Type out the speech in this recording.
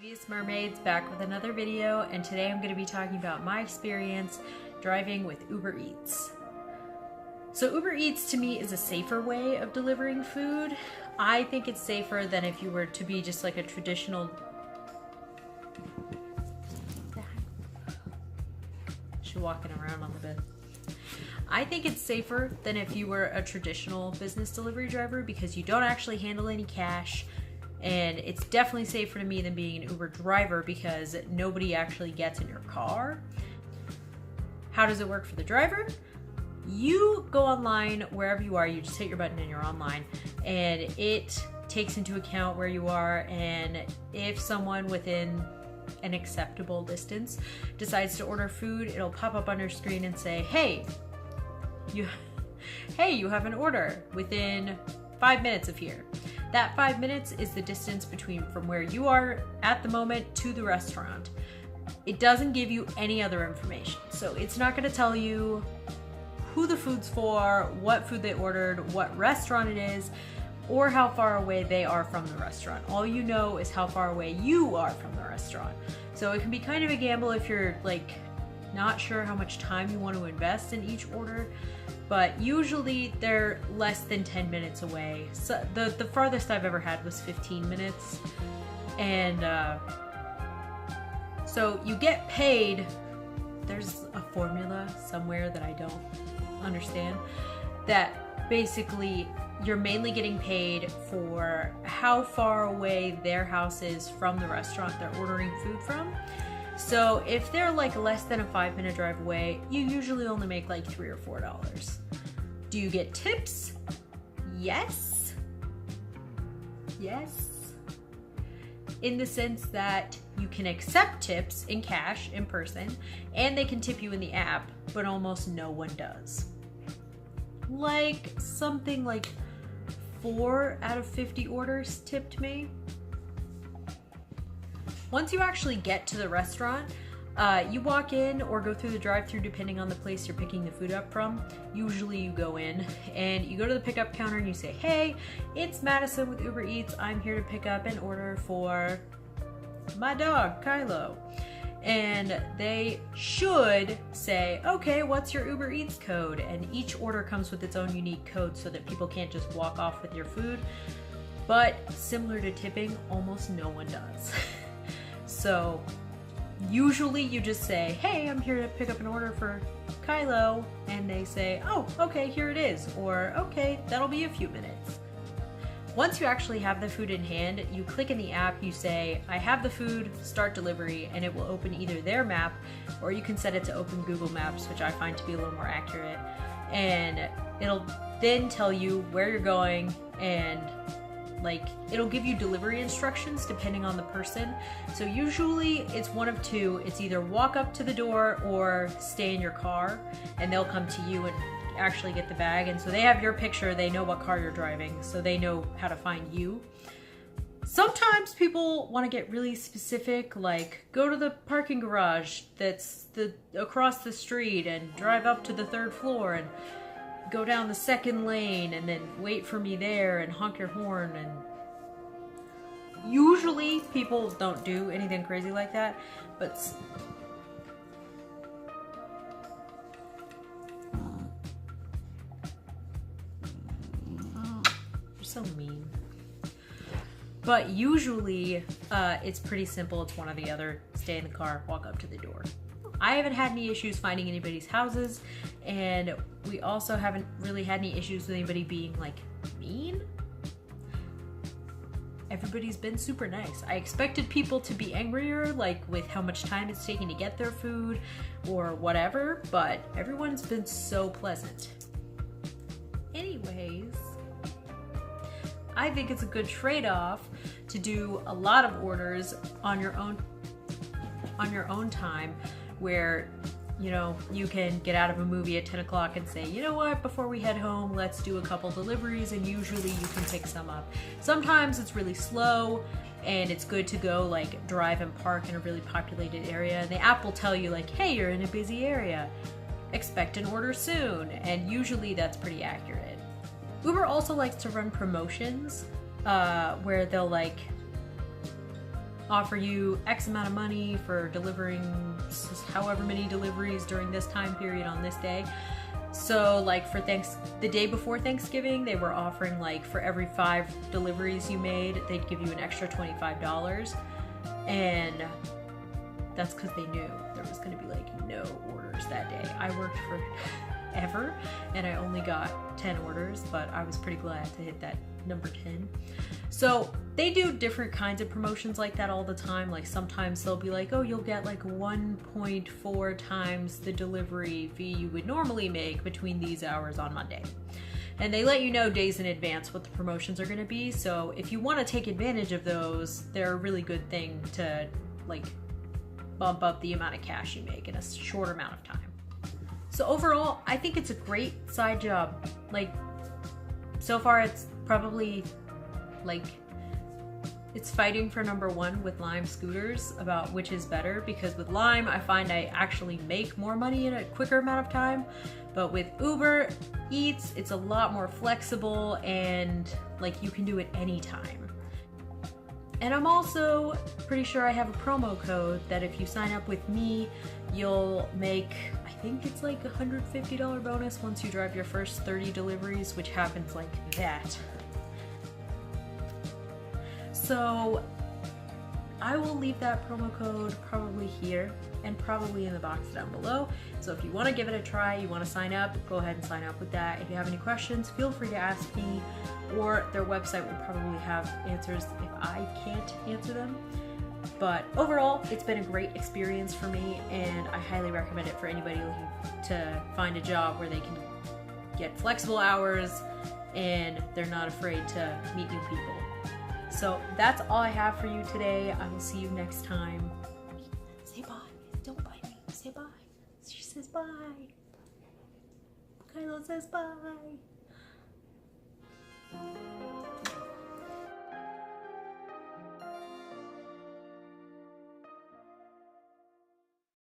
Peace Mermaids, back with another video, and today I'm going to be talking about my experience driving with UberEats. So UberEats to me is a safer way of delivering food. I think it's safer than if you were to be just like a traditional... She's walking around on the bed. I think it's safer than if you were a traditional business delivery driver because you don't actually handle any cash. And it's definitely safer to me than being an Uber driver because nobody actually gets in your car. How does it work for the driver? You go online wherever you are, you just hit your button and you're online, and it takes into account where you are, and if someone within an acceptable distance decides to order food, it'll pop up on your screen and say, hey, you have an order within 5 minutes of here. That 5 minutes is the distance from where you are at the moment to the restaurant. It doesn't give you any other information. So it's not going to tell you who the food's for, what food they ordered, what restaurant it is, or how far away they are from the restaurant. All you know is how far away you are from the restaurant. So it can be kind of a gamble if you're like not sure how much time you want to invest in each order. But usually they're less than 10 minutes away. So the farthest I've ever had was 15 minutes. And so you get paid. There's a formula somewhere that I don't understand that basically you're mainly getting paid for how far away their house is from the restaurant they're ordering food from. So if they're like less than a 5-minute drive away, you usually only make like $3 or $4. Do you get tips? Yes. Yes. In the sense that you can accept tips in cash, in person, and they can tip you in the app, but almost no one does. Like something like 4 out of 50 orders tipped me. Once you actually get to the restaurant, you walk in or go through the drive-thru depending on the place you're picking the food up from. Usually you go in and you go to the pickup counter and you say, hey, it's Madison with UberEats. I'm here to pick up an order for my dog, Kylo. And they should say, okay, what's your UberEats code? And each order comes with its own unique code so that people can't just walk off with your food. But similar to tipping, almost no one does. So usually you just say, hey, I'm here to pick up an order for Kylo, and they say, oh, okay, here it is, or okay, that'll be a few minutes. Once you actually have the food in hand, you click in the app, you say, I have the food, start delivery, and it will open either their map, or you can set it to open Google Maps, which I find to be a little more accurate, and it'll then tell you where you're going, and like it'll give you delivery instructions depending on the person. So usually it's one of two. It's either walk up to the door or stay in your car, and they'll come to you and actually get the bag. And so they have your picture, they know what car you're driving, so they know how to find you. Sometimes people want to get really specific, like go to the parking garage that's across the street and drive up to the 3rd floor and go down the 2nd lane and then wait for me there and honk your horn. And usually people don't do anything crazy like that, but you're so mean. But usually it's pretty simple. It's one or the other. Stay in the car, walk up to the door. I haven't had any issues finding anybody's houses, and we also haven't really had any issues with anybody being like mean. Everybody's been super nice. I expected people to be angrier, like with how much time it's taking to get their food or whatever, but everyone's been so pleasant. Anyways, I think it's a good trade-off to do a lot of orders on your own time, where, you know, you can get out of a movie at 10 o'clock and say, you know what, before we head home, let's do a couple deliveries, and usually you can pick some up. Sometimes it's really slow, and it's good to go like drive and park in a really populated area, and the app will tell you like, hey, you're in a busy area, expect an order soon, and usually that's pretty accurate. Uber also likes to run promotions where they'll like offer you X amount of money for delivering however many deliveries during this time period on this day. So like for the day before Thanksgiving, they were offering like for every 5 deliveries you made, they'd give you an extra $25. And that's because they knew there was going to be like no orders that day. I worked for ever and I only got 10 orders, but I was pretty glad to hit that number 10. So they do different kinds of promotions like that all the time. Like sometimes they'll be like, oh, you'll get like 1.4 times the delivery fee you would normally make between these hours on Monday. And they let you know days in advance what the promotions are going to be. So if you want to take advantage of those, they're a really good thing to like bump up the amount of cash you make in a short amount of time. So overall, I think it's a great side job. Like so far it's probably like it's fighting for number 1 with Lime scooters about which is better, because with Lime I find I actually make more money in a quicker amount of time, but with UberEats it's a lot more flexible and like you can do it anytime. And I'm also pretty sure I have a promo code that if you sign up with me, you'll make, I think it's like a $150 bonus once you drive your first 30 deliveries, which happens like that. So I will leave that promo code probably here and probably in the box down below. So if you want to give it a try, you want to sign up, go ahead and sign up with that. If you have any questions, feel free to ask me, or their website will probably have answers if I can't answer them. But overall, it's been a great experience for me, and I highly recommend it for anybody looking to find a job where they can get flexible hours and they're not afraid to meet new people. So that's all I have for you today. I will see you next time. Say bye. Don't bite me. Say bye. She says bye. Kylo says bye.